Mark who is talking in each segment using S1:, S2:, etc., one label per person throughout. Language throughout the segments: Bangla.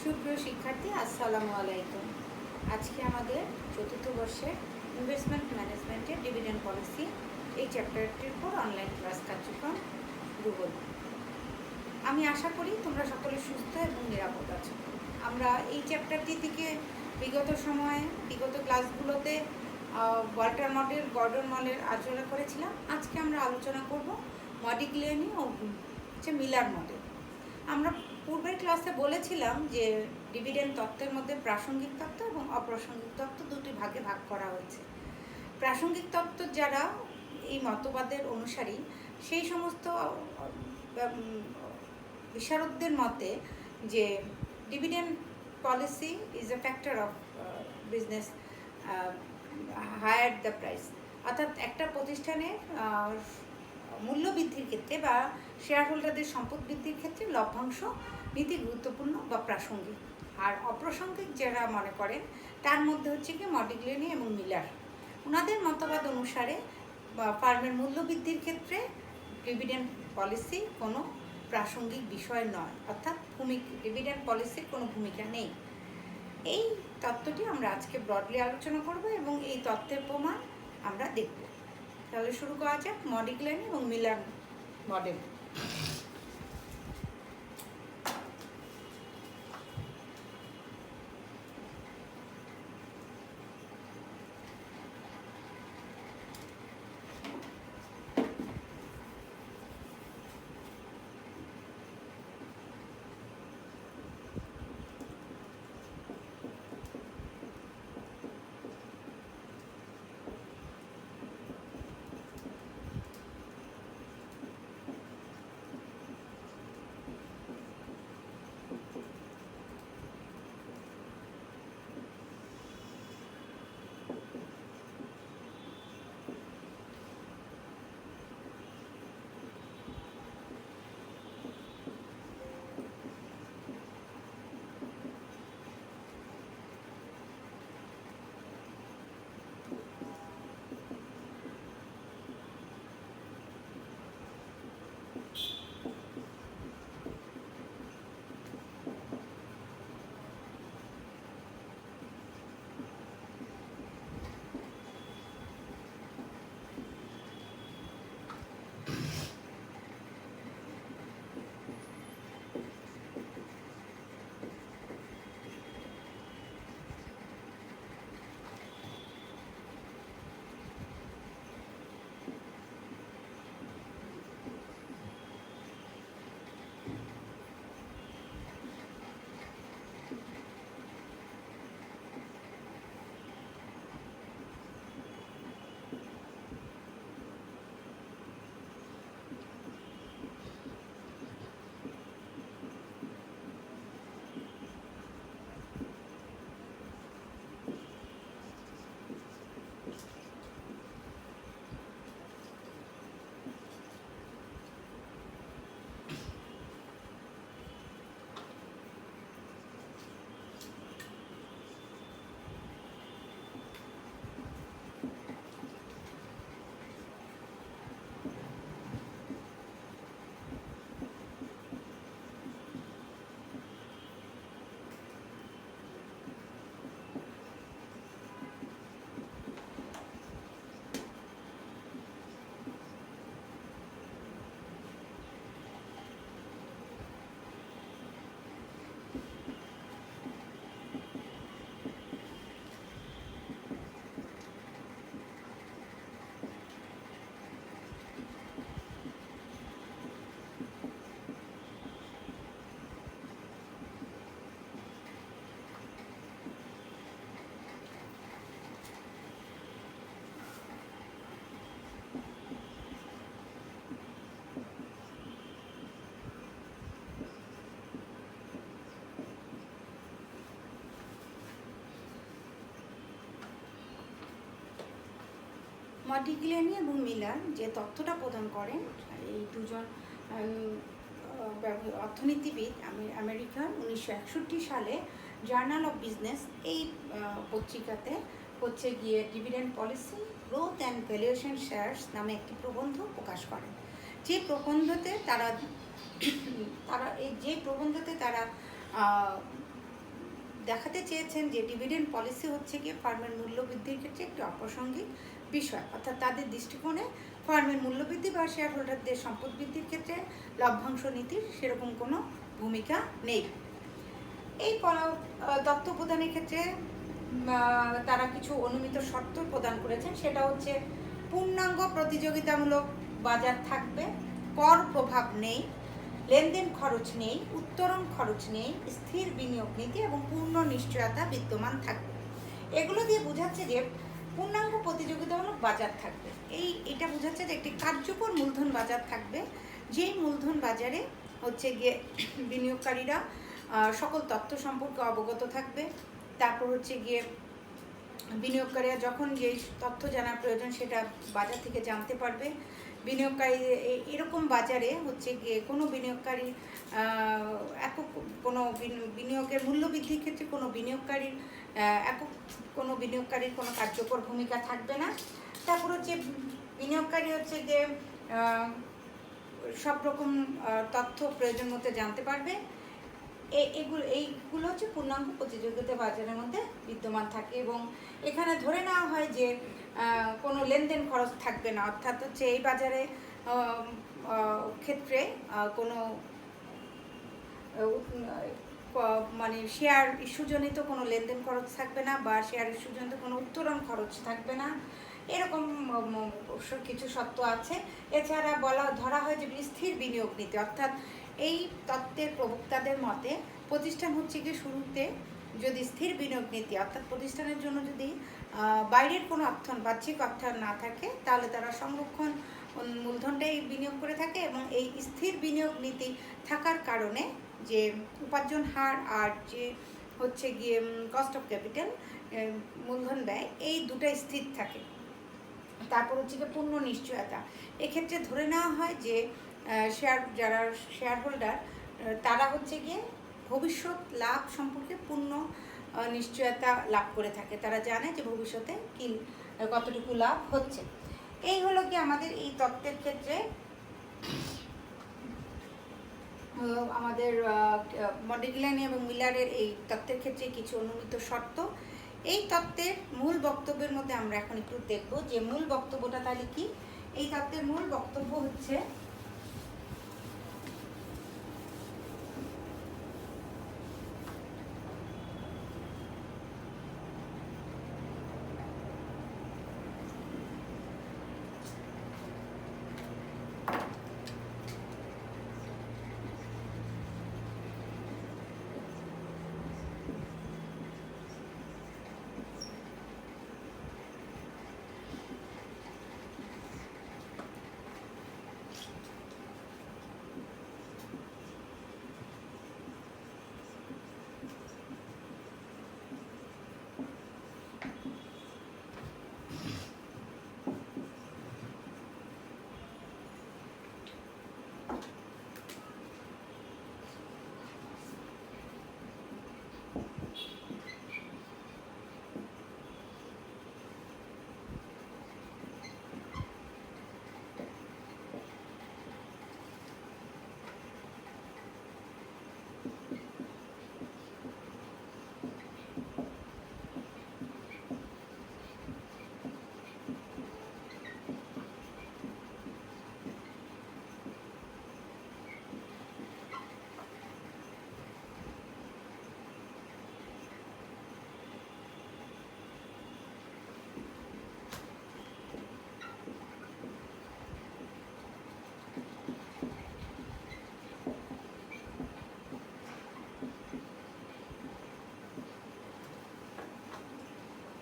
S1: সুপ্রিয় শিক্ষার্থী, আসসালামু আলাইকুম। আজকে আমাদের চতুর্থ বর্ষের ইনভেস্টমেন্ট ম্যানেজমেন্টের ডিভিডেন্ড পলিসি এই চ্যাপ্টারটির উপর অনলাইন ক্লাস কার্যক্রম গুগল। আমি আশা করি তোমরা সকলে সুস্থ এবং নিরাপদ আছো। আমরা এই চ্যাপ্টারটি থেকে বিগত ক্লাসগুলোতে ওয়াল্টার মডেল, গর্ডন মডেল আলোচনা করেছিলাম। আজকে আমরা আলোচনা করব মডিগ্লিয়ানি ও মিলার মডেল। আমরা পূর্বের ক্লাসে বলেছিলাম যে ডিভিডেন্ড তত্ত্বের মধ্যে প্রাসঙ্গিক তত্ত্ব এবং অপ্রাসঙ্গিক তত্ত্ব দুটি ভাগে ভাগ করা হয়েছে। প্রাসঙ্গিক তত্ত্ব যারা এই মতবাদের অনুসারী, সেই সমস্ত বিশারদদের মতে যে dividend policy is a factor of business higher the price, অর্থাৎ একটা প্রতিষ্ঠানের মূল্য বৃদ্ধির ক্ষেত্রে বা শেয়ার হোল্ডারদের সম্পদ বৃদ্ধির ক্ষেত্রে লভ্যাংশ নীতি গুরুত্বপূর্ণ বা প্রাসঙ্গিক। আর অপ্রাসঙ্গিক যারা মনে করেন তার মধ্যে হচ্ছে কি মডিগ্লিয়ানি এবং মিলার। ওনাদের মতবাদ অনুসারে ফার্মের মূল্য বৃদ্ধির ক্ষেত্রে ডিভিডেন্ড পলিসি কোনো প্রাসঙ্গিক বিষয় নয়, অর্থাৎ ডিভিডেন্ড পলিসির কোনো ভূমিকা নেই। এই তত্ত্বটি আমরা আজকে ব্রডলি আলোচনা করব এবং এই তত্ত্বের প্রমাণ আমরা দেখব। তাহলে শুরু করা যাক মডিগ্লিয়ানি এবং মিলার মডেল। মডিগ্লিয়ানি এবং মিলার যে তথ্যটা প্রদান করেন, এই দুজন অর্থনীতিবিদ আমেরিকার 1961 সালে জার্নাল অফ বিজনেস এই পত্রিকাতে হচ্ছে গিয়ে dividend policy, growth and valuation shares নামে একটি প্রবন্ধ প্রকাশ করেন। যে প্রবন্ধতে তারা দেখাতে চেয়েছেন যে ডিভিডেন্ড পলিসি হচ্ছে গিয়ে ফার্মের মূল্য বৃদ্ধির ক্ষেত্রে একটি অপ্রাসঙ্গিক বিষয়, অর্থাৎ তাদের দৃষ্টিকোণে ফার্মের মূল্যবৃদ্ধি বা শেয়ার হোল্ডারদের সম্পদ বৃদ্ধির ক্ষেত্রে লভ্যাংশ নীতির সেরকম কোনো ভূমিকা নেই। এই তথ্য প্রদানের ক্ষেত্রে তারা কিছু অনুমিত শর্ত প্রদান করেছেন, সেটা হচ্ছে পূর্ণাঙ্গ প্রতিযোগিতামূলক বাজার থাকবে, কর প্রভাব নেই, লেনদেন খরচ নেই, উত্তোলন খরচ নেই, স্থির বিনিয়োগ নীতি এবং পূর্ণ নিশ্চয়তা বিদ্যমান থাকবে। এগুলো দিয়ে বোঝাচ্ছে যে পূর্ণাঙ্গ প্রতিযোগিতামূলক বাজার থাকবে। এটা বোঝাচ্ছে যে একটি কার্যকর মূলধন বাজার থাকবে, যেই মূলধন বাজারে হচ্ছে গিয়ে বিনিয়োগকারীরা সকল তথ্য সম্পর্কে অবগত থাকবে। তারপর হচ্ছে গিয়ে বিনিয়োগকারীরা যখন যে তথ্য জানার প্রয়োজন সেটা বাজার থেকে জানতে পারবে। বিনিয়োগকারী এরকম বাজারে হচ্ছে গিয়ে কোনো বিনিয়োগকারী কোনো বিনিয়োগের মূল্য বৃদ্ধির ক্ষেত্রে কোনো বিনিয়োগকারীর কোনো কার্যকর ভূমিকা থাকবে না। তারপর হচ্ছে বিনিয়োগকারী হচ্ছে যে সব রকম তথ্য প্রয়োজন মতো জানতে পারবে। এইগুলো হচ্ছে পূর্ণাঙ্গ প্রতিযোগিতা বাজারের মধ্যে বিদ্যমান থাকে, এবং এখানে ধরে নেওয়া হয় যে কোনো লেনদেন খরচ থাকবে না, অর্থাৎ হচ্ছে এই বাজারে ক্ষেত্রে কোনো মানে শেয়ার ইস্যুজনিত কোনো লেনদেন খরচ থাকবে না, বা শেয়ার ইস্যুজনিত কোনো উত্তোলন খরচ থাকবে না, এরকম কিছু শর্ত আছে। এছাড়া ধরা হয় যে স্থির বিনিয়োগ নীতি, অর্থাৎ এই তত্ত্বের প্রবক্তাদের মতে প্রতিষ্ঠান হচ্ছে কি শুরুতে যদি স্থির বিনিয়োগ নীতি, অর্থাৎ প্রতিষ্ঠানের জন্য যদি বাইরের কোনো বাহ্যিক অর্থায়ন না থাকে, তাহলে তারা সংরক্ষণ মূলধনটাই বিনিয়োগ করে থাকে, এবং এই স্থির বিনিয়োগ নীতি থাকার কারণে যে উপার্জন হার আর যে হচ্ছে গিয়ে কস্ট অফ ক্যাপিটাল মূলধন ব্যয়, এই দুটাই স্থির থাকে। তারপর হচ্ছে গিয়ে পূর্ণ নিশ্চয়তা। এক্ষেত্রে ধরে নেওয়া হয় যে যারা শেয়ার হোল্ডার তারা হচ্ছে গিয়ে ভবিষ্যৎ লাভ সম্পর্কে পূর্ণ নিশ্চয়তা লাভ করে থাকে, তারা জানে যে ভবিষ্যতে কতটুকু লাভ হচ্ছে। এই হলো কি আমাদের এই তত্ত্বের ক্ষেত্রে আমাদের মডিগ্লানি এবং মিলারের এই তত্ত্বের ক্ষেত্রে কিছু অনুমিত শর্ত। এই তত্ত্বের মূল বক্তব্যের মধ্যে আমরা এখন একটু দেখব যে মূল বক্তব্যটা তাহলে কি। এই তত্ত্বের মূল বক্তব্য হচ্ছে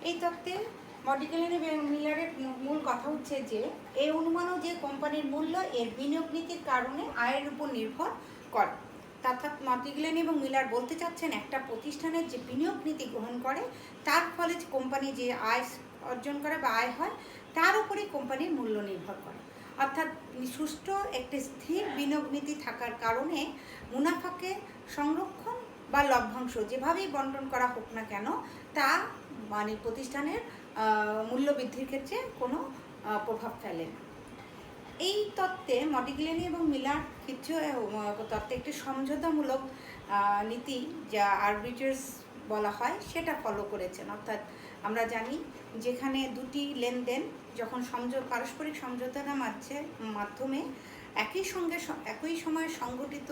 S1: এই তত্ত্বে মডিগ্লানি এবং মিলারের মূল কথা হচ্ছে যে এই অনুমানও যে কোম্পানির মূল্য এর বিনিয়োগ নীতির কারণে আয়ের উপর নির্ভর করে। অর্থাৎ মডিগ্লানি এবং মিলার বলতে চাচ্ছেন একটা প্রতিষ্ঠানের যে বিনিয়োগ নীতি গ্রহণ করে তার ফলে কোম্পানি যে আয় অর্জন করে বা আয় হয় তার উপরেই কোম্পানির মূল্য নির্ভর করে। অর্থাৎ সুষ্ঠু একটি স্থির বিনিয়োগ নীতি থাকার কারণে মুনাফাকে সংরক্ষণ বা লভ্যাংশ যেভাবেই বন্টন করা হোক না কেন তা মানে প্রতিষ্ঠানের মূল্য বৃদ্ধির ক্ষেত্রে কোনো প্রভাব ফেলে না। এই তত্ত্বে মডিগ্লানি এবং মিলার কিছু তত্ত্বে একটি সমঝোতামূলক নীতি যা আরবিট্রেজ বলা হয় সেটা ফলো করেছেন। অর্থাৎ আমরা জানি যেখানে দুটি লেনদেন যখন পারস্পরিক সমঝোতার মাধ্যমে একই সময়ে সংগঠিত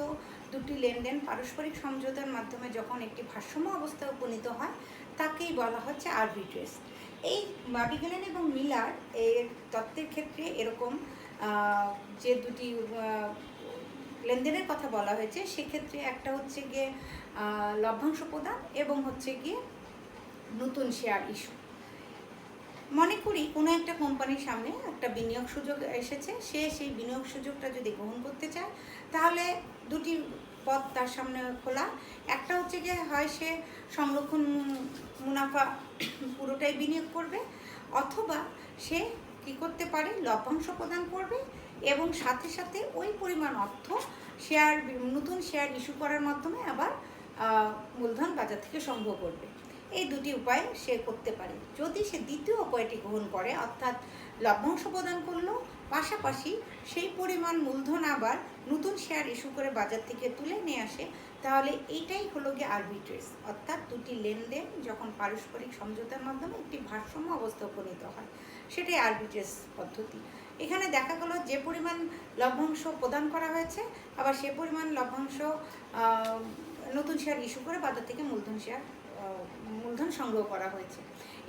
S1: দুটি লেনদেন পারস্পরিক সমঝোতার মাধ্যমে যখন একটি ভারসাম্য অবস্থায় উপনীত হয় তাকেই বলা হচ্ছে আরবিট্রেজ। এই মডিগ্লেন এবং মিলার এর তত্ত্বের ক্ষেত্রে এরকম যে দুটি লেনদেনের কথা বলা হয়েছে সেক্ষেত্রে একটা হচ্ছে গিয়ে লভ্যাংশ প্রদান এবং হচ্ছে গিয়ে নতুন শেয়ার ইস্যু। মনে করি কোনো একটা কোম্পানির সামনে একটা বিনিয়োগ সুযোগ এসেছে, সে সেই বিনিয়োগ সুযোগটা যদি গ্রহণ করতে চায় তাহলে দুটি পথ তার সামনে খোলা। একটা হচ্ছে গিয়ে হয় সে সংরক্ষণ মুনাফা পুরোটাই বিনিয়োগ করবে, অথবা সে কী করতে পারে লভ্যাংশ প্রদান করবে এবং সাথে সাথে ওই পরিমাণ অর্থ নতুন শেয়ার ইস্যু করার মাধ্যমে আবার মূলধন বাজার থেকে সংগ্রহ করবে। এই দুটি উপায় সে করতে পারে। যদি সে দ্বিতীয় উপায়টি গ্রহণ করে অর্থাৎ লভ্যাংশ প্রদান করলো, পাশাপাশি সেই পরিমাণ মূলধন আবার নতুন শেয়ার ইস্যু করে বাজার থেকে তুলে নিয়ে আসে, তাহলে এইটাই হলো গিয়ে আরবিট্রেজ। অর্থাৎ দুটি লেনদেন যখন পারস্পরিক সমঝোতার মাধ্যমে একটি ভারসাম্য অবস্থা উপনীত হয়, সেটাই আরবিট্রেজ পদ্ধতি। এখানে দেখা গেল যে পরিমাণ লভ্যাংশ প্রদান করা হয়েছে আবার সে পরিমাণ লভ্যাংশ নতুন শেয়ার ইস্যু করে বাজার থেকে মূলধন সংগ্রহ করা হয়েছে।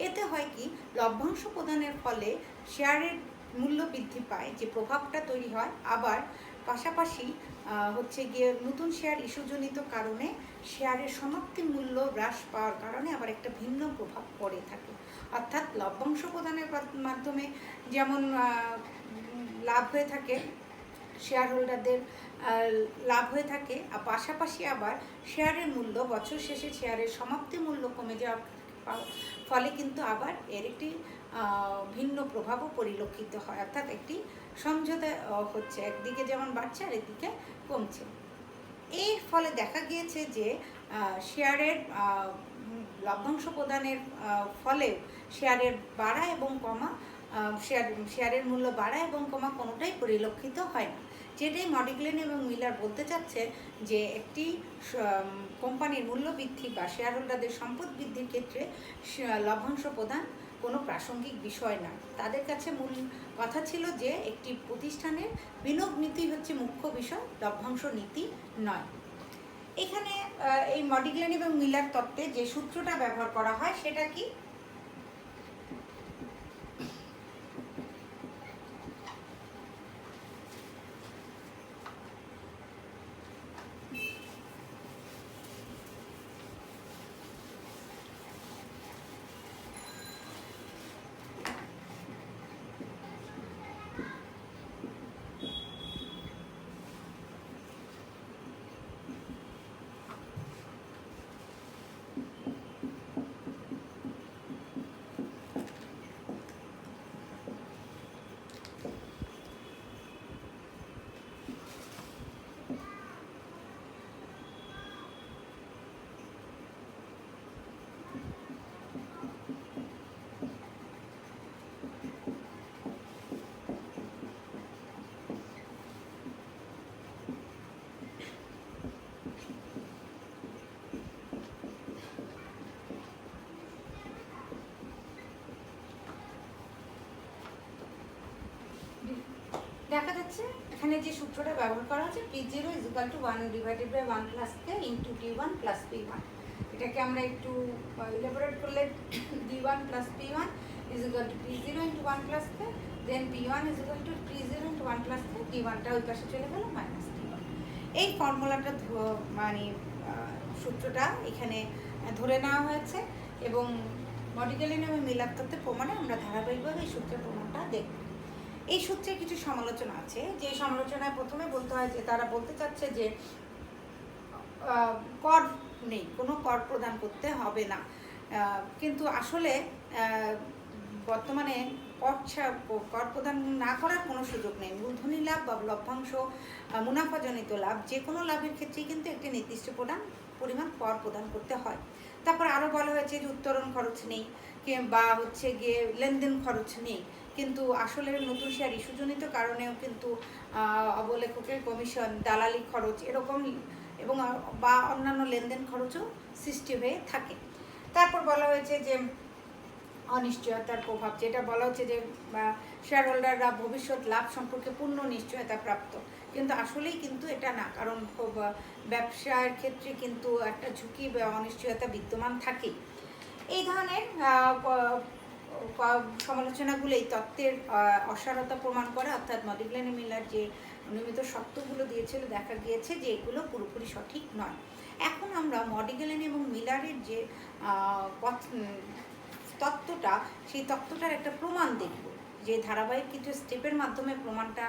S1: এতে হয় কি, লভ্যাংশ প্রদানের ফলে শেয়ারের মূল্য বৃদ্ধি পায়, যে প্রভাবটা তৈরি হয়, আবার পাশাপাশি হচ্ছে গিয়ে নতুন শেয়ার ইস্যুজনিত কারণে শেয়ারের সমাপ্তি মূল্য হ্রাস পাওয়ার কারণে আবার একটা ভিন্ন প্রভাব পড়ে থাকে। অর্থাৎ লভ্যাংশ প্রদানের মাধ্যমে যেমন লাভ হয়ে থাকে, শেয়ার হোল্ডারদের লাভ হয়ে থাকে, আর পাশাপাশি আবার শেয়ারের মূল্য বছর শেষে শেয়ারের সমাপ্তি মূল্য কমে যাওয়ার ফলে কিন্তু আবার এর একটি ভিন্ন প্রভাবও পরিলক্ষিত হয়। অর্থাৎ একটি সমঝোতা হচ্ছে, একদিকে যেমন বাড়ছে আর একদিকে কমছে। এর ফলে দেখা গিয়েছে যে শেয়ারের লভ্যাংশ প্রদানের ফলেও শেয়ারের বাড়া এবং কমা শেয়ারের মূল্য বাড়া এবং কমা কোনোটাই পরিলক্ষিত হয় না। যেটাই মডিগ্লেন এবং মিলার বলতে চাচ্ছে যে একটি কোম্পানির মূল্য বৃদ্ধি বা শেয়ার হোল্ডারদের সম্পদ বৃদ্ধির ক্ষেত্রে লভ্যাংশ প্রদান কোনো প্রাসঙ্গিক বিষয় না। তাদের কাছে মূল কথা ছিল যে একটি প্রতিষ্ঠানের বিনিয়োগ নীতি হচ্ছে মুখ্য বিষয়, লভ্যাংশ নীতি নয়। এখানে এই মডিগ্লেন এবং মিলার তত্ত্বে যে সূত্রটা ব্যবহার করা হয় সেটা কি, দেখা যাচ্ছে এখানে যে সূত্রটা ব্যবহার করা হচ্ছে P0 = 1/1 + K × T1 + P1। এটাকে আমরা একটু ইলাবোরেট করলে D1 + P1 = P0 × 1 + K, দেন P1 = P0 × 1 + K, D1টা ওই পাশে চলে গেল -T1। এই ফর্মুলাটা মানে সূত্রটা এখানে ধরে নেওয়া হয়েছে এবং মডিগ্লেন এবং মিলার তত্ত্বের প্রমাণে আমরা ধারাবাহিকভাবে এই সূত্রের প্রমাণটা দেখব। এই সূত্রে কিছু সমালোচনা আছে, যে সমালোচনায় প্রথমে বলতে হয় যে তারা বলতে চাচ্ছে যে কর নেই, কোনো কর প্রদান করতে হবে না, কিন্তু আসলে বর্তমানে কর প্রদান না করার কোনো সুযোগ নেই। মূলধনী লাভ বা লভ্যাংশ মুনাফাজনিত লাভ যে কোনো লাভের ক্ষেত্রেই কিন্তু একটি নির্দিষ্ট পরিমাণ কর প্রদান করতে হয়। তারপর আরও বলা হয়েছে যে উত্তোলন খরচ নেই বা হচ্ছে গিয়ে লেনদেন খরচ নেই, কিন্তু আসলে নতুন শেয়ার ইস্যুজনিত কারণেও কিন্তু অবলেখকের কমিশন, দালালি খরচ, এরকম এবং বা অন্যান্য লেনদেন খরচও সৃষ্টি হয়ে থাকে। তারপর বলা হয়েছে যে অনিশ্চয়তার প্রভাব, যেটা বলা হচ্ছে যে শেয়ার হোল্ডাররা ভবিষ্যৎ লাভ সম্পর্কে পূর্ণ নিশ্চয়তা প্রাপ্ত, কিন্তু আসলেই কিন্তু এটা না, কারণ ব্যবসার ক্ষেত্রে কিন্তু একটা ঝুঁকি বা অনিশ্চয়তা বিদ্যমান থাকে। এই ধরনের সমালোচনাগুলো এই তত্ত্বের অসারতা প্রমাণ করে, অর্থাৎ মডিগ্লেন মিলার যে নিয়মিত সত্যগুলো দিয়েছিল দেখা গিয়েছে যে এগুলো পুরোপুরি সঠিক নয়। এখন আমরা মডিগ্লেন এবং মিলারের যে তত্ত্বটা, সেই তত্ত্বটার একটা প্রমাণ দেখব, যে ধারাবাহিক কিছু স্টেপের মাধ্যমে প্রমাণটা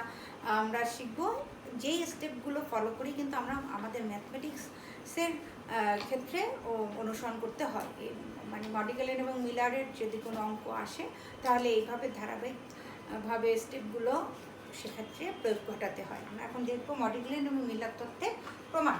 S1: আমরা শিখব। যেই স্টেপগুলো ফলো করি কিন্তু আমরা আমাদের ম্যাথমেটিক্সের ক্ষেত্রে অনুসরণ করতে হয়। মানে মডিগ্লেন এবং মিলারের যদি কোনো অঙ্ক আসে তাহলে এইভাবে ধারাবাহিকভাবে স্টেপগুলো সেক্ষেত্রে প্রয়োগ ঘটাতে হয়। আমরা এখন দেখব মডিগ্লেন এবং মিলার তত্ত্বের প্রমাণ।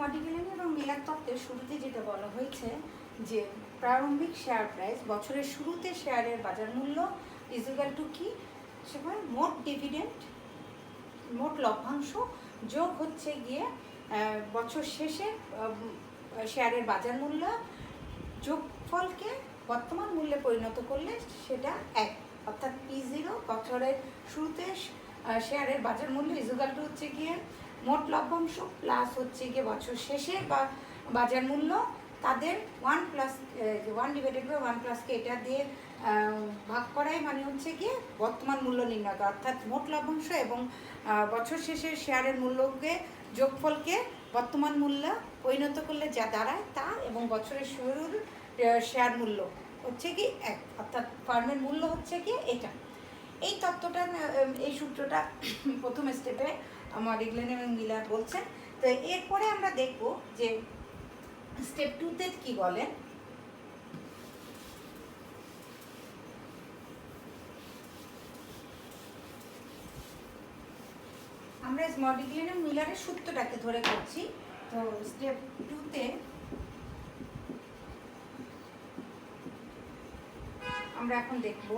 S1: মডিগ্লেন এবং মিলার তত্ত্বের শুরুতে যেটা বলা হয়েছে যে প্রারম্ভিক শেয়ার প্রাইস, বছরের শুরুতে শেয়ারের বাজার মূল্য ইকুয়াল টু কি, সেখানে মোট ডিভিডেন্ড, মোট লভ্যাংশ যোগ হচ্ছে গিয়ে বছর শেষে শেয়ারের বাজার মূল্য, যোগফলকে বর্তমান মূল্যে পরিণত করলে সেটা এক, অর্থাৎ P0 বছরের শুরুতে শেয়ারের বাজার মূল্য ইকুয়াল টু হচ্ছে গিয়ে মোট লভ্যাংশ প্লাস হচ্ছে গিয়ে বছর শেষে বা বাজার মূল্য, তাদের 1/1+কে এটা দিয়ে ভাগ করাই মানে হচ্ছে গিয়ে বর্তমান মূল্য নির্ণয় করা, অর্থাৎ মোট লভ্যাংশ এবং বছর শেষের শেয়ারের মূল্যকে যোগফলকে বর্তমান মূল্য পরিণত করলে যা দাঁড়ায় তা, এবং বছরের শুরুর শেয়ার মূল্য হচ্ছে কি এক, অর্থাৎ ফার্মের মূল্য হচ্ছে কি এটা। এই তত্ত্বটা, এই সূত্রটা প্রথম স্টেপে মডিগ্লেন এবং মিলার বলছেন। তো এরপরে আমরা দেখব যে স্টেপ 2তে কি বলেন। আমরা মডিগ্লেন এবং মিলারের সূত্রটাকে ধরে করছি। তো স্টেপ 2তে আমরা এখন দেখব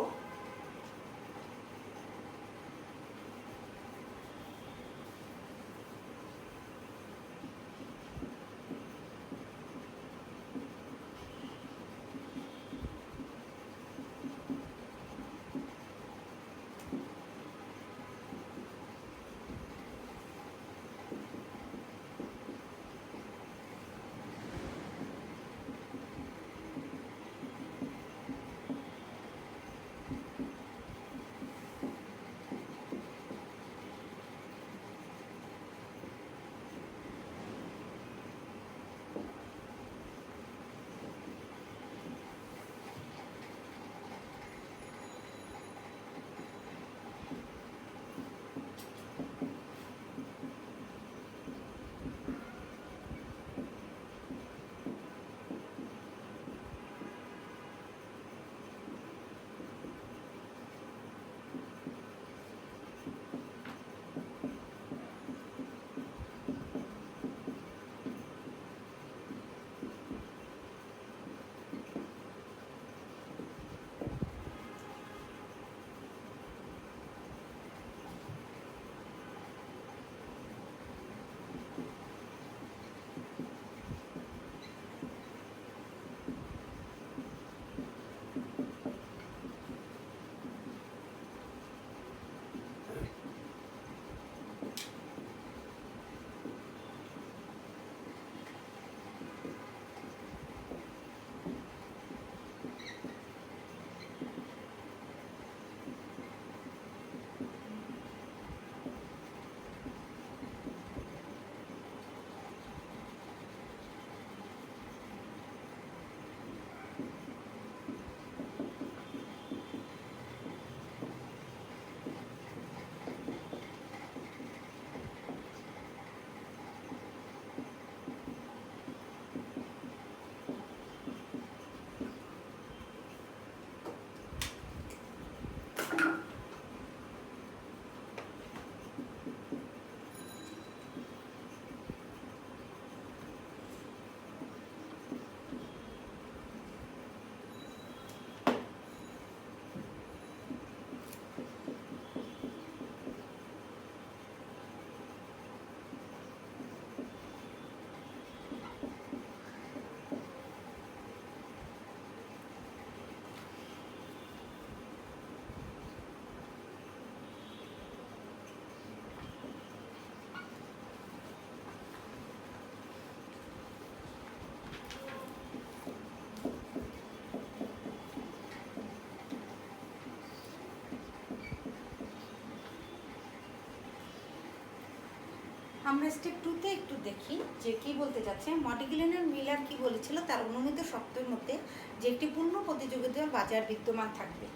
S1: আমরা স্টেপ 2-তে একটু দেখি যে কি বলতে যাচ্ছে। মডিগ্লিন মিলার কি বলেছিল, তার অনুমিত শর্তের মধ্যে যে একটি পূর্ণ প্রতিযোগিতা বাজার বিদ্যমান থাকবে।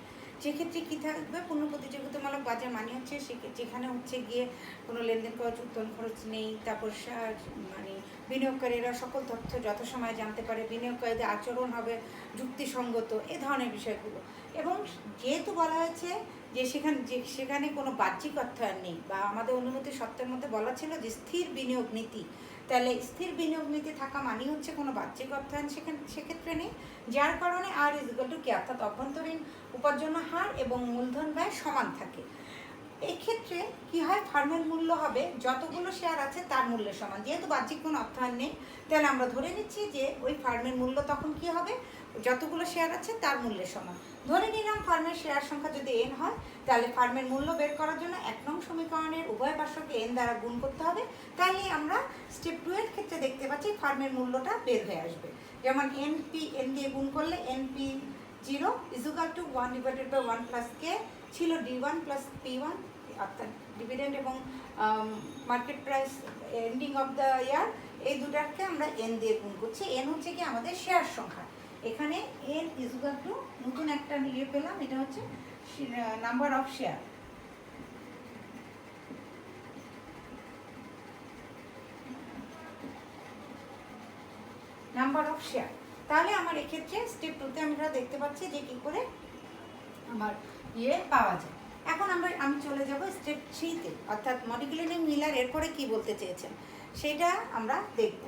S1: সেক্ষেত্রে কী থাকবে? পূর্ণ প্রতিযোগিতামূলক বাজার মানে হচ্ছে যেখানে হচ্ছে গিয়ে কোনো লেনদেন খরচ, উত্তোলন খরচ নেই, তারপর মানে বিনিয়োগকারীরা সকল তথ্য যথাসময়ে জানতে পারে, বিনিয়োগকারীদের আচরণ হবে যুক্তিসঙ্গত, এ ধরনের বিষয়গুলো। এবং যেহেতু বলা হয়েছে যে সেখানে কোনো বাহ্যিক অর্থায়ন নেই, বা আমাদের অনুমতি সত্ত্বের মধ্যে বলা ছিল যে স্থির বিনিয়োগ নীতি, তাহলে স্থির বিনিয়োগ নীতি থাকা মানে হচ্ছে কোনো বাহ্যিক অর্থায়ন সেক্ষেত্রে নেই, যার কারণে আর ইজুয়াল টু কে, অর্থাৎ অভ্যন্তরীণ উপার্জন হার এবং মূলধন ব্যয় সমান থাকে। এক্ষেত্রে কি হয়, ফার্মের মূল্য হবে যতগুলো শেয়ার আছে তার মূল্যের সমান। যেহেতু বাহ্যিক কোনো অর্থায়ন নেই, তাহলে আমরা ধরে নিচ্ছি যে ওই ফার্মের মূল্য তখন কি হবে, যতগুলো শেয়ার আছে তার মূল্যের সমান। ধরে নিলাম ফার্মের শেয়ার সংখ্যা যদি n হয়, তাহলে ফার্মের মূল্য বের করার জন্য 1 নং সমীকরণের উভয় পার্শ্বকে n দ্বারা গুণ করতে হবে। তাহলে আমরা স্টেপ 2 এর ক্ষেত্রে দেখতে পাচ্ছি ফার্মের মূল্যটা বের হয়ে আসবে। যেমন n দিয়ে গুণ করলে np0 = 1/1 + k ছিল d1 + p1, অর্থাৎ ডিভিডেন্ড এবং market price ending of the year, এই দুটাকে আমরা n দিয়ে গুণ করছি। n হচ্ছে কি আমাদের শেয়ার সংখ্যা। এখানে n = নতুন একটা ইয়ে পেলাম, এটা হচ্ছে number of share. Number of share. তাহলে আমার এক্ষেত্রে স্টেপ 2-তে আমরা দেখতে পাচ্ছি যে কী করে আমার ইয়ে পাওয়া যায়। এখন আমি চলে যাব স্টেপ 3-তে, অর্থাৎ মডিগ্লিন মিলার এরপরে কি বলতে চেয়েছেন সেটা আমরা দেখব।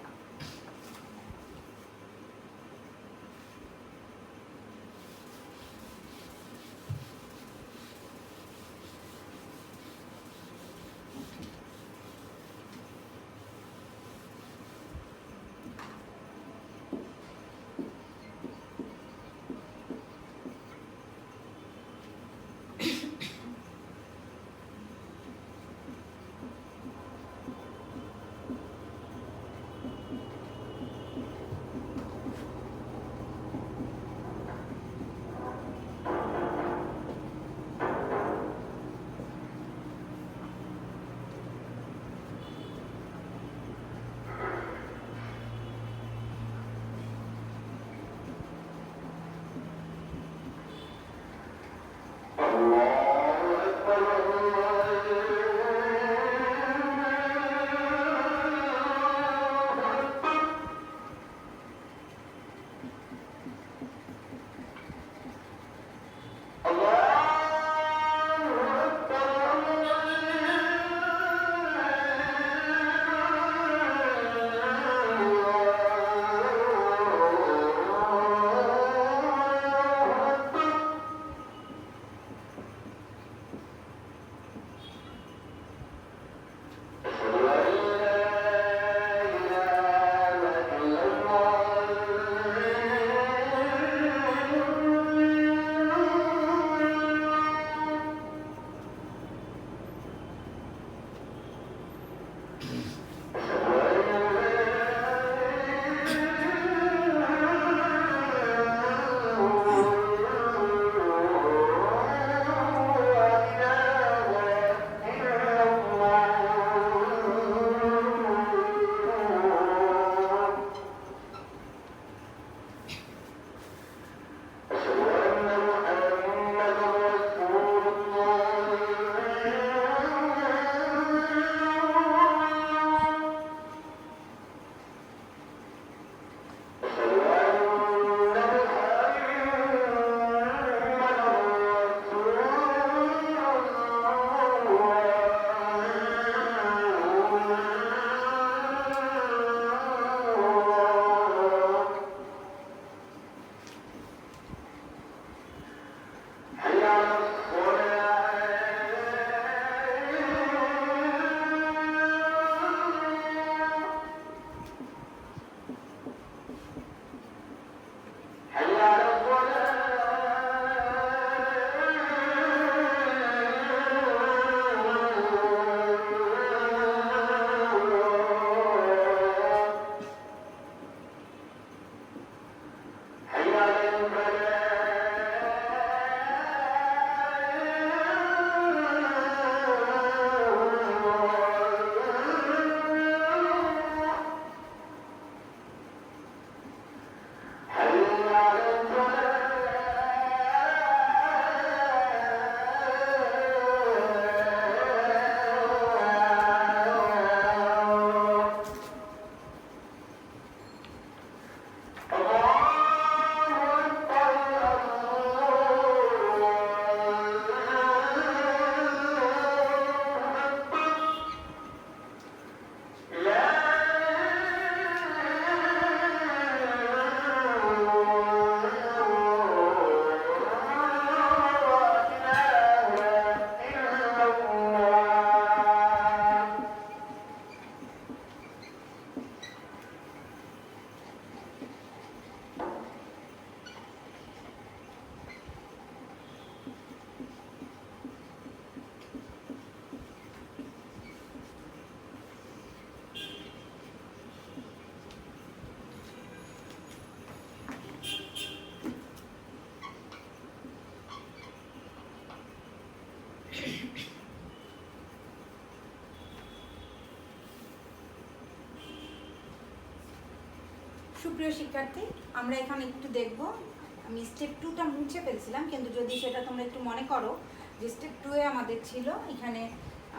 S1: সুপ্রিয় শিক্ষার্থী, আমরা এখানে একটু দেখব। আমি স্টেপ 2টা মুছে ফেলছিলাম, কিন্তু যদি সেটা তোমরা একটু মনে করো যে স্টেপ 2 এ আমাদের ছিল এখানে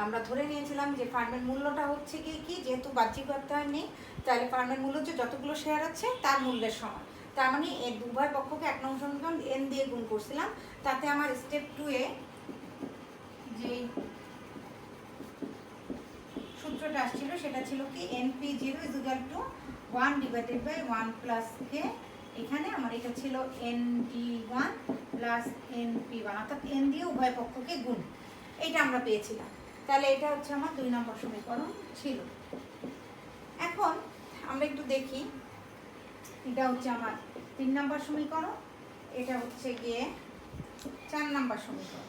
S1: আমরা ধরে নিয়েছিলাম যে ফার্মের মূল্যটা হচ্ছে কি যেহেতু বাহ্যিক অর্থায়ন নেই, তাহলে ফার্মের মূল্য যে যতগুলো শেয়ার আছে তার মূল্যের সমান। তার মানে এই উভয় পক্ষকে 1 নং সমীকরণ n দিয়ে গুণ করছিলাম। তাতে আমার স্টেপ 2 এ যে সূত্রটা আসছিল সেটা ছিল কি np0 = 1 divided by 1 plus k। এখানে আমার এটা ছিল nd1 plus np1, অর্থাৎ n দিয়ে উভয় পক্ষকে গুণ। এটা আমরা পেয়েছিলাম। তাহলে এটা হচ্ছে আমার 2 নম্বর সমীকরণ ছিল। এখন আমরা একটু দেখি, এটা হচ্ছে আমার 3 নম্বর সমীকরণ, এটা হচ্ছে গিয়ে 4 নম্বর সমীকরণ।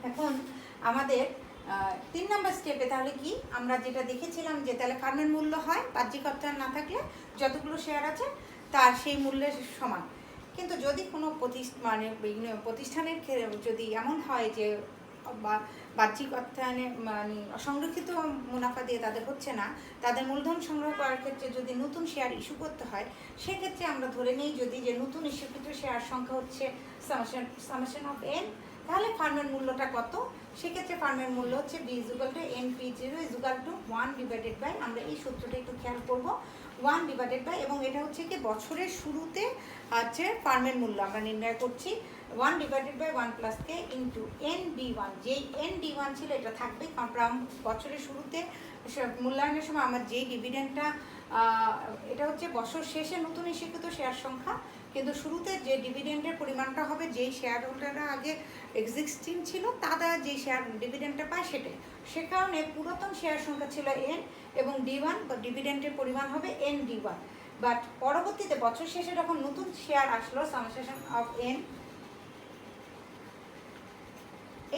S1: এখন আমাদের 3 নম্বর স্টেপে তাহলে কি আমরা যেটা দেখেছিলাম যে তাহলে ফার্মের মূল্য হয় বাহ্যিক অর্থায়ন না থাকলে যতগুলো শেয়ার আছে তার সেই মূল্যের সমান। কিন্তু যদি কোনো প্রতিষ্ঠানের যদি এমন হয় যে বাহ্যিক অর্থায়নে সংরক্ষিত মুনাফা দিয়ে তাদের হচ্ছে না, তাদের মূলধন সংগ্রহ করার ক্ষেত্রে যদি নতুন শেয়ার ইস্যু করতে হয়, সেক্ষেত্রে আমরা ধরে নিই যদি যে নতুন ইস্যুকৃত শেয়ার সংখ্যা হচ্ছে সামেশন অফ n, তাহলে ফার্মের মূল্যটা কত? সেক্ষেত্রে ফার্মের মূল্য হচ্ছে b = np0 = 1 divided by, আমরা এই সূত্রটা একটু খেয়াল করব, 1 divided by, এবং এটা হচ্ছে কি বছরের শুরুতে আছে ফার্মের মূল্য আমরা নির্ণয় করছি 1 divided by 1 plus k into nd1। যেই nd1 ছিল এটা থাকবে, কারণ বছরের শুরুতে মূল্যায়নের সময় আমার যেই ডিভিডেন্ডটা এটা হচ্ছে বছর শেষে নতুন ইস্যুকৃত শেয়ার সংখ্যা, কিন্তু শুরুতে যে ডিভিডেন্ডের পরিমাণটা হবে যেই শেয়ার হোল্ডাররা আগে এক্সিস্টিং ছিল তারা যেই শেয়ার ডিভিডেন্ডটা পায় সেটাই। সে কারণে পুরাতন শেয়ার সংখ্যা ছিল n এবং d1 বা ডিভিডেন্ডের পরিমাণ হবে nd1। বাট পরবর্তীতে বছর শেষে যখন নতুন শেয়ার আসলো সামেশন অফ n,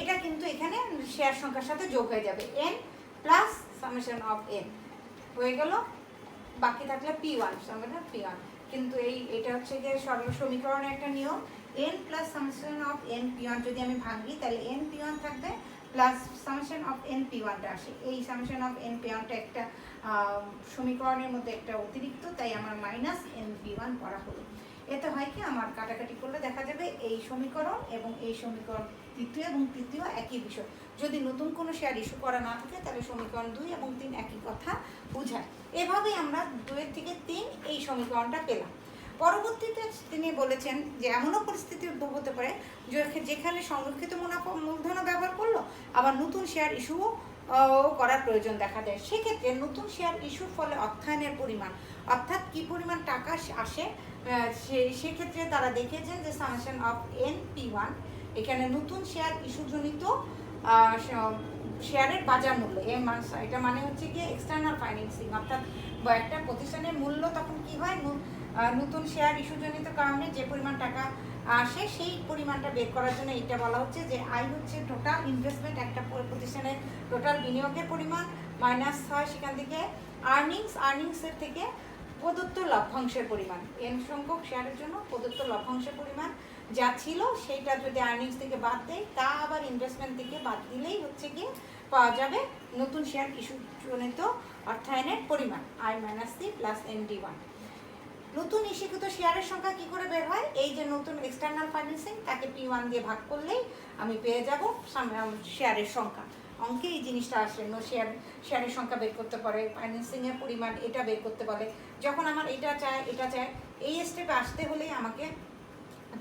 S1: এটা কিন্তু এখানে শেয়ার সংখ্যার সাথে যোগ হয়ে যাবে, n plus summation of n হয়ে গেল, বাকি থাকলে p1 সামেশন p1। কিন্তু এটা হচ্ছে যে সরল সমীকরণের একটা নিয়ম, n plus summation of n p1 যদি আমি ভাঙি তাহলে n p1 থাকবে প্লাস সামেশন অফ n p1টা আসে। এই সামেশন অফ n p1টা একটা সমীকরণের মধ্যে একটা অতিরিক্ত, তাই আমার মাইনাস n p1 করা হলো। এতে হয় কি আমার কাটাকাটি করলে দেখা যাবে এই সমীকরণ এবং এই সমীকরণ দ্বিতীয় এবং তৃতীয় একই বিষয়। যদি নতুন কোনো শেয়ার ইস্যু করা না থাকে তাহলে সমীকরণ 2 এবং 3 একই কথা বোঝায়। এভাবেই আমরা 2 থেকে 3 এই সমীকরণটা পেলাম। পরবর্তীতে তিনি বলেছেন যে এমনও পরিস্থিতি উদ্ভব হতে পারে যেখানে সংরক্ষিত মুনাফা মূলধনও ব্যবহার করলো, আবার নতুন শেয়ার ইস্যুও করার প্রয়োজন দেখা দেয়। সেক্ষেত্রে নতুন শেয়ার ইস্যুর ফলে অর্থায়নের পরিমাণ, অর্থাৎ কী পরিমাণ টাকা আসে, সেক্ষেত্রে তারা দেখেছেন যে সামেশন অফ NP1, এখানে নতুন শেয়ার ইস্যুজনিত শেয়ারের বাজার মূল্য, এটা মানে হচ্ছে কি এক্সটার্নাল ফাইন্যান্সিং, অর্থাৎ একটা প্রতিষ্ঠানের মূল্য তখন কি হয়, নতুন শেয়ার ইস্যুজনিত কারণে যে পরিমাণ টাকা আসে সেই পরিমাণটা বের করার জন্য এটা বলা হচ্ছে যে আয় হচ্ছে টোটাল ইনভেস্টমেন্ট, একটা প্রতিষ্ঠানের টোটাল বিনিয়োগের পরিমাণ মাইনাস হয় সেখান থেকে আর্নিংসের থেকে প্রদত্ত লভ্যাংশের পরিমাণ, এন সংখ্যক শেয়ারের জন্য প্রদত্ত লভ্যাংশের পরিমাণ যা ছিল সেইটা যদি আর্নিংস থেকে বাদ দেয়, তা আবার ইনভেস্টমেন্ট থেকে বাদ দিলেই হচ্ছে কি পাওয়া যাবে নতুন শেয়ার ইস্যুজনিত অর্থায়নের পরিমাণ, I-C প্লাস ND1। নতুন ইস্যুকৃত শেয়ারের সংখ্যা কি করে বের হয়, এই যে নতুন এক্সটার্নাল ফাইন্যান্সিং তাকে P1 দিয়ে ভাগ করলেই আমি পেয়ে যাব শেয়ারের সংখ্যা। অঙ্কে এই জিনিসটা আসে, শেয়ারের সংখ্যা বের করতে পারে, ফাইন্যান্সিংয়ের পরিমাণ এটা বের করতে পারে। যখন আমার এটা চায় এই স্টেপে আসতে হলেই আমাকে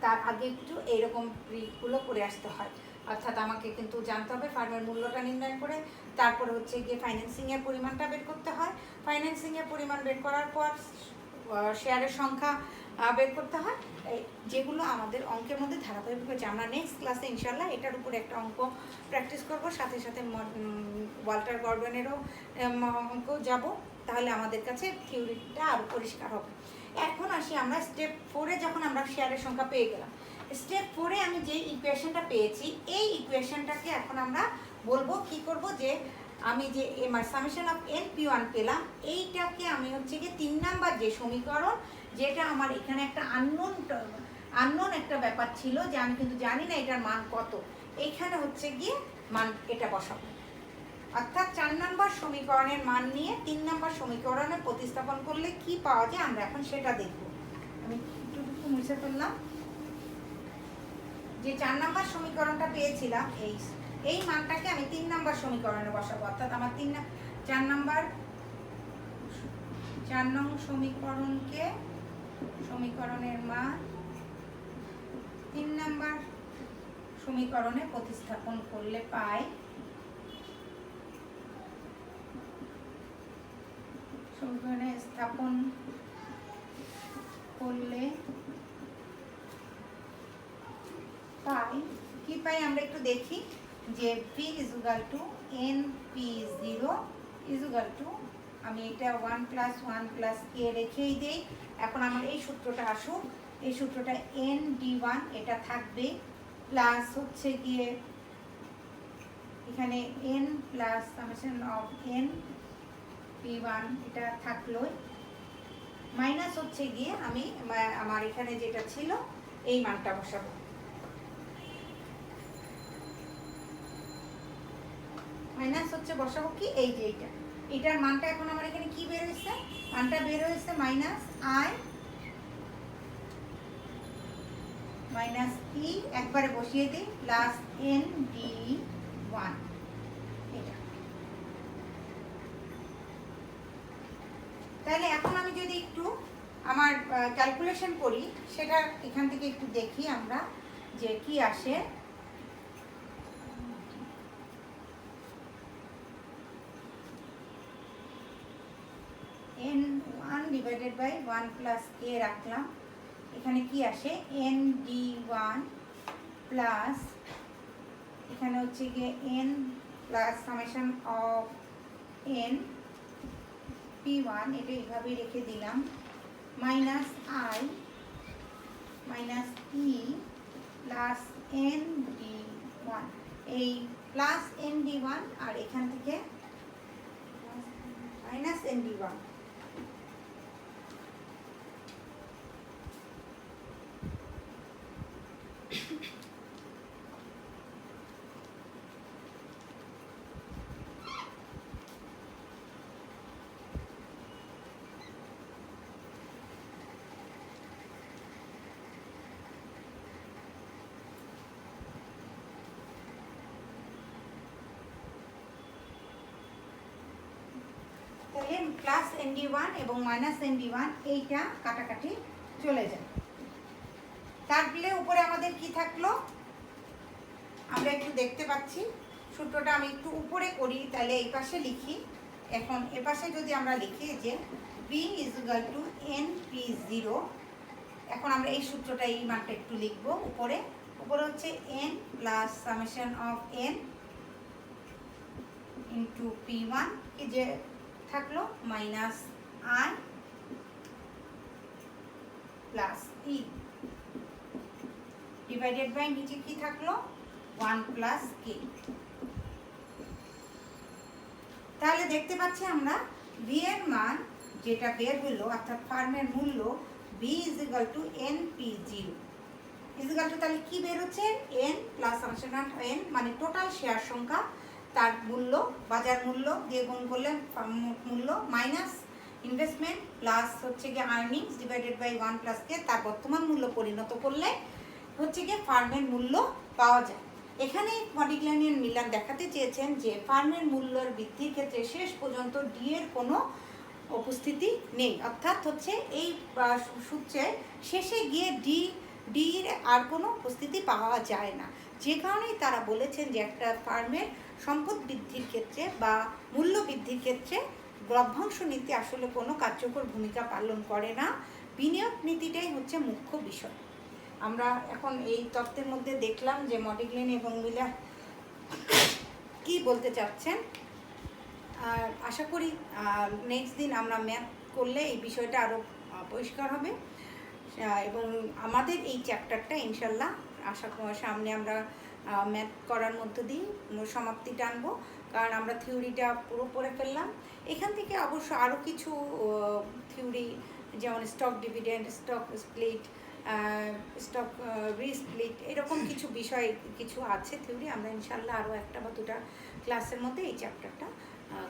S1: তার আগে একটু এইরকম ট্রিকগুলো করে আসতে হয়, অর্থাৎ আমাকে কিন্তু জানতে হবে ফার্মের মূল্যটা নির্ণয় করে, তারপরে হচ্ছে গিয়ে ফাইন্যান্সিংয়ের পরিমাণটা বের করতে হয়, ফাইন্যান্সিংয়ের পরিমাণ বের করার পর শেয়ারের সংখ্যা বের করতে হয়, যেগুলো আমাদের অঙ্কের মধ্যে ধারাবাহিক হচ্ছে। আমরা নেক্সট ক্লাসে ইনশাল্লাহ এটার উপরে একটা অঙ্ক প্র্যাকটিস করব, সাথে সাথে ওয়াল্টার গর্ডনেরও অঙ্ক যাব, তাহলে আমাদের কাছে থিওরিটা আরও পরিষ্কার হবে। এখন আসি আমরা স্টেপ 4-এ, যখন আমরা শেয়ারের সংখ্যা পেয়ে গেলাম, স্টেপ 4-এ আমি যে ইকুয়েশনটা পেয়েছি এই ইকুয়েশনটাকে এখন আমরা বলবো কি করব, যে আমি যে সামেশন অফ NP1 পেলাম, এইটাকে আমি হচ্ছে গিয়ে 3 নাম্বার যে সমীকরণ, যেটা আমার এখানে একটা আননোন একটা ব্যাপার ছিল যে আমি কিন্তু জানি না এটার মান কত, এইখানে হচ্ছে গিয়ে মান এটা বসাবো, অর্থাৎ 4 নাম্বার সমীকরণের মান নিয়ে 3 নাম্বার সমীকরণে প্রতিস্থাপন করলে কি পাওয়া যায় আমরা এখন সেটা দেখব। আমি একটু মুছে ফেললাম, যে 4 নাম্বার সমীকরণটা পেয়েছিলাম এই মানটাকে আমি 3 নাম্বার সমীকরণে বসাবো, অর্থাৎ আমার 4 নং সমীকরণের মান 3 নাম্বার সমীকরণে প্রতিস্থাপন করলে পাই সমীকরণে স্থাপন করলে পাই কি পাই আমরা একটু দেখি, যে P = NP0 আমি এটা 1 + 1 + k রেখেই দেই। এখন আমার এই সূত্রটা আসুক, এই সূত্রটা ND1 এটা থাকবে, প্লাস হচ্ছে গিয়ে এখানে N plus summation of NP1 এটা থাকলোই, মাইনাস হচ্ছে গিয়ে আমি আমার এখানে যেটা ছিল এই মানটা বসাবো, মাইনাস হচ্ছে বসাবো কি এই যে এটার মানটা এখন আমার এখানে কি বের হয়েছে, মানটা বের হয়েছে -i - -e একবারে বসিয়ে দিই প্লাস ND1 এটা। তাহলে এখন আমি যদি একটু আমার ক্যালকুলেশন করি, সেটা এখান থেকে একটু দেখি আমরা যে কি আসে। N1 / 1 + k রাখলাম, এখানে কি আসে ND1 প্লাস এখানে হচ্ছে গিয়ে N plus summation of NP1 এটা এইভাবেই রেখে দিলাম, -i - -e প্লাস ND1, এই প্লাস ND1 আর এখান থেকে মাইনাস ND1। তাহলে প্লাস ND1 এবং মাইনাস ND1 এইটা কাটাকাটি চলে যায়। তারপরে উপরে আমাদের কি থাকলো আমরা একটু দেখতে পাচ্ছি, সূত্রটা আমি একটু উপরে করি, তাহলে এই পাশে লিখি। এখন এ পাশে যদি আমরা লিখি যে B is equal to NP0, এখন আমরা এই সূত্রটা, এই মানটা একটু লিখবো উপরে। উপরে হচ্ছে n plus summation of n into P1, এই যে থাকলো minus I plus E divided by নিচে কি থাকলো 1 প্লাস K। তাহলে দেখতে পাচ্ছি আমরা V এর মান যেটা বের হলো, অর্থাৎ ফার্মের মূল্য B is equal to NP0 is equal to, তাহলে কি বের হচ্ছে n plus summation of n, মানে টোটাল শেয়ার সংখ্যা, তার মূল্য বাজার মূল্য দিয়ে গুণ করলে মূল্য মাইনাস ইনভেস্টমেন্ট প্লাস হচ্ছে গিয়ে আর্নিংস ডিভাইডেড বাই 1 প্লাস কে, তার বর্তমান মূল্য পরিণত করলে হচ্ছে গিয়ে ফার্মের মূল্য পাওয়া যায়। এখানে মডিগ্লানিয়ান মিলান দেখাতে চেয়েছেন যে ফার্মের মূল্যের বৃদ্ধির ক্ষেত্রে শেষ পর্যন্ত ডি এর কোনো উপস্থিতি নেই, অর্থাৎ হচ্ছে এই সূত্রের শেষে গিয়ে ডি এর আর কোনো উপস্থিতি পাওয়া যায় না। যে কারণেই তারা বলেছেন যে একটা ফার্মের সম্পদ বৃদ্ধির ক্ষেত্রে বা মূল্য বৃদ্ধির ক্ষেত্রে লভ্যাংশ নীতি আসলে কোনো কার্যকর ভূমিকা পালন করে না, বিনিয়োগ নীতিটাই হচ্ছে মুখ্য বিষয়। আমরা এখন এই তত্ত্বের মধ্যে দেখলাম যে মডিগ্লান এবং মিলার কি বলতে চাচ্ছেন। আর আশা করি নেক্সট দিন আমরা ম্যাথ করলে এই বিষয়টা আরও পরিষ্কার হবে, এবং আমাদের এই চ্যাপ্টারটা ইনশাল্লাহ আশা করি সামনে আমরা ম্যাথ করার মধ্য দিয়ে সমাপ্তি টানবো, কারণ আমরা থিওরিটা পুরো পড়ে ফেললাম। এখান থেকে অবশ্য আরও কিছু থিওরি, যেমন stock dividend, stock split, stock resplit, এরকম কিছু বিষয় কিছু আছে থিওরি, আমরা ইনশাল্লাহ আরও একটা বা দুটা ক্লাসের মধ্যে এই চ্যাপ্টারটা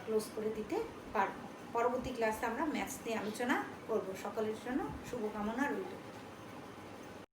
S1: ক্লোজ করে দিতে পারবো। পরবর্তী ক্লাসে আমরা ম্যাথস নিয়ে আলোচনা করব। সকলের জন্য শুভকামনা রইল।